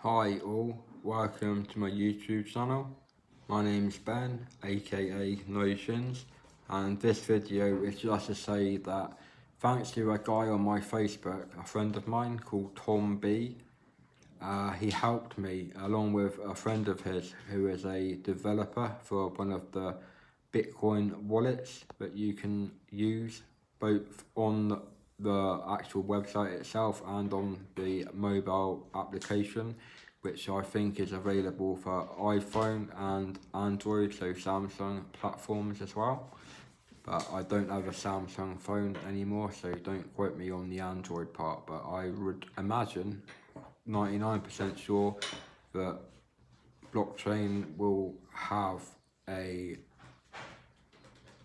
Hi all, welcome to my YouTube channel. My name's Ben, aka Notions, and this video is just to say that thanks to a guy on my Facebook, a friend of mine called Tom B, he helped me along with a friend of his who is a developer for one of the Bitcoin wallets that you can use both on the actual website itself and on the mobile application, which I think is available for iPhone and Android, so Samsung platforms as well. But I don't have a Samsung phone anymore, so don't quote me on the Android part, but I would imagine 99% sure that blockchain will have a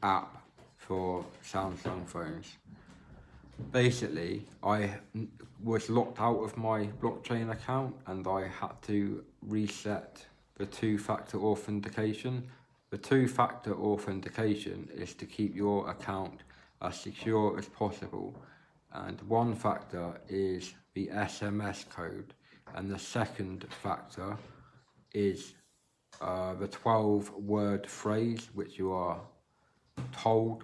app for Samsung phones. Basically, I was locked out of my blockchain account and I had to reset the two-factor authentication. The two-factor authentication is to keep your account as secure as possible, and one factor is the SMS code, and the second factor is the 12-word phrase which you are told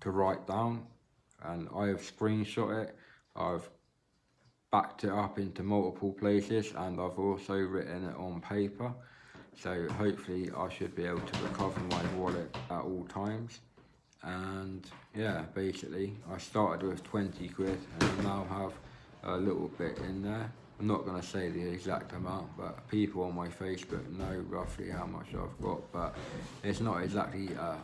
to write down, and I have screenshot it, I've backed it up into multiple places, and I've also written it on paper, so hopefully I should be able to recover my wallet at all times. And yeah, basically I started with 20 quid and I now have a little bit in there. I'm not going to say the exact amount, but people on my Facebook know roughly how much I've got, but it's not exactly a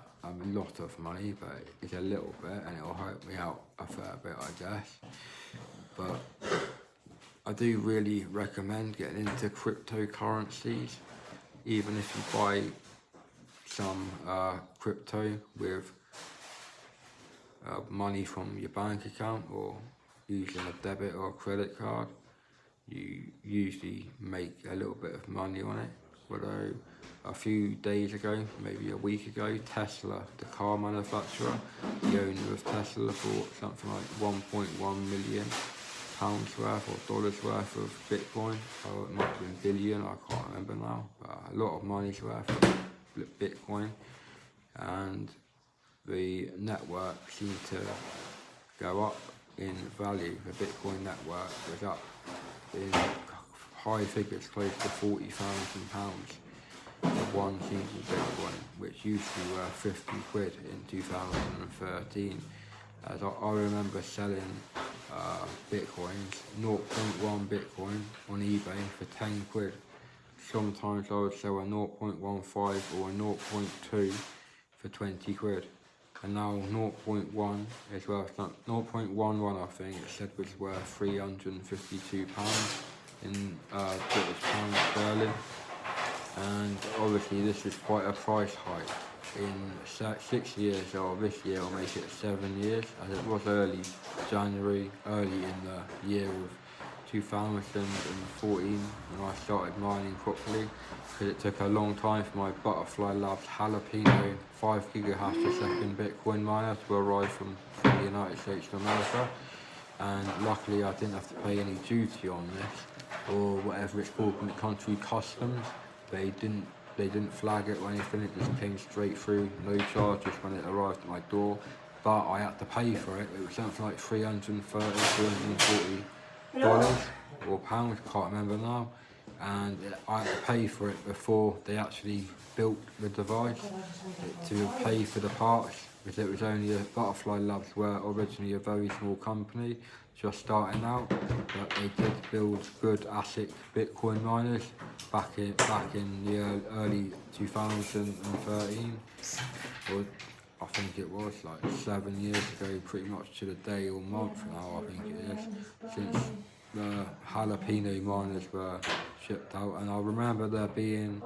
lot of money, but it's a little bit, and it'll help me out a fair bit, I guess. But I do really recommend getting into cryptocurrencies, even if you buy some crypto with money from your bank account or using a debit or a credit card. You usually make a little bit of money on it. Although a few days ago, maybe a week ago, Tesla, the car manufacturer, the owner of Tesla, bought something like £1.1 million worth or dollars worth of Bitcoin. Oh, it might have been billion, I can't remember now, but a lot of money's worth of Bitcoin. And the network seemed to go up in value. The Bitcoin network was up in high figures, close to £40,000 for one single Bitcoin, which used to be worth 50 quid in 2013. As I remember selling Bitcoins, 0.1 Bitcoin on eBay for 10 quid. Sometimes I would sell a 0.15 or a 0.2 for 20 quid. And now 0.1 is worth, 0.11 I think it said was worth £352 in British pound sterling. And obviously this is quite a price hike. In 6 years, or this year will make it 7 years, as it was early January, early in the year of 2014 when I started mining properly, because it took a long time for my Butterfly Labs Jalapeno 5 gigahash per second Bitcoin miner to arrive from the United States of America, and luckily I didn't have to pay any duty on this, or whatever it's called in the country, customs. They didn't flag it or anything, it just came straight through, no charges when it arrived at my door, but I had to pay for it. It was something like $330, $340 or pounds, can't remember now, and I had to pay for it before they actually built the device to pay for the parts, because it was only Butterfly Labs were originally a very small company just starting out, but they did build good ASIC Bitcoin miners back in the early 2013, or I think it was like 7 years ago, pretty much to the day or month now, I think it is, since the jalapeno miners were shipped out. And I remember there being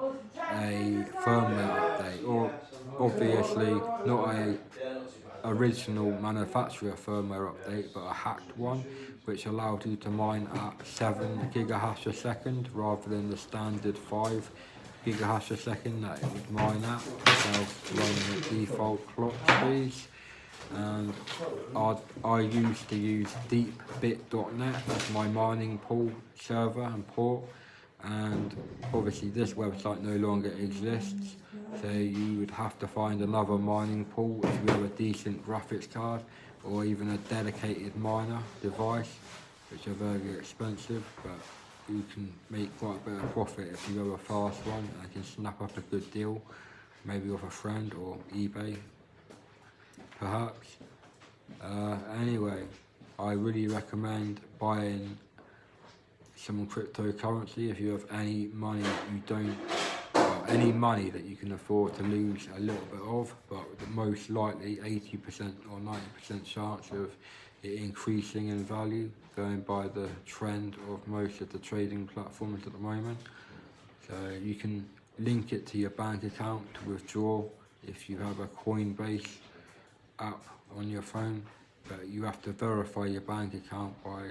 a firmware update, or obviously not a original manufacturer firmware update, but a hacked one, which allowed you to mine at 7 gigahash a second rather than the standard 5 gigahash a second that it would mine at, instead of running at default clock speeds. And I used to use deepbit.net as my mining pool server and port, and obviously this website no longer exists, so you would have to find another mining pool if you have a decent graphics card or even a dedicated miner device, which are very expensive, but you can make quite a bit of profit if you have a fast one and can snap up a good deal, maybe with a friend or eBay perhaps. Anyway, I really recommend buying some cryptocurrency if you have any money any money that you can afford to lose a little bit of, but the most likely 80% or 90% chance of it increasing in value, going by the trend of most of the trading platforms at the moment. So you can link it to your bank account to withdraw if you have a Coinbase app on your phone, but you have to verify your bank account by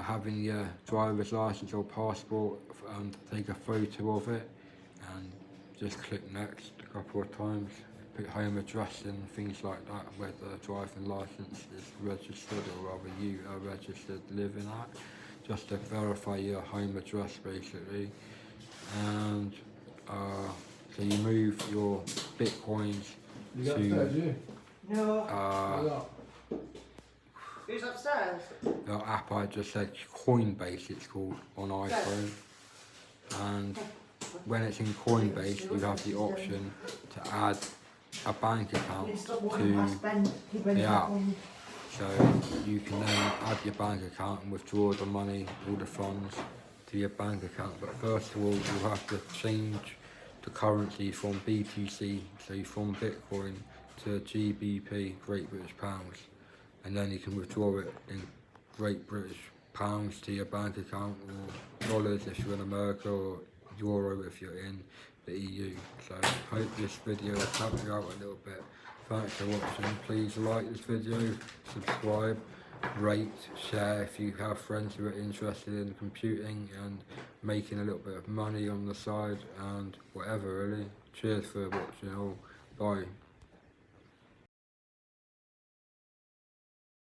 having your driver's license or passport and take a photo of it and just click next a couple of times, put home address and things like that where the driving license is registered, or rather you are registered living at, just to verify your home address basically. And so you move your bitcoins to Who's upstairs? the app I just said, Coinbase it's called on iPhone, and when it's in Coinbase you have the option to add a bank account to the app, so you can then add your bank account and withdraw the money, all the funds to your bank account. But first of all you have to change the currency from BTC, so from Bitcoin, to GBP, Great British Pounds, and then you can withdraw it in Great British Pounds to your bank account, or dollars if you're in America, or euro if you're in the EU. So I hope this video has helped you out a little bit. Thanks for watching. Please like this video, subscribe, rate, share if you have friends who are interested in computing and making a little bit of money on the side, and whatever really. Cheers for watching all. Bye.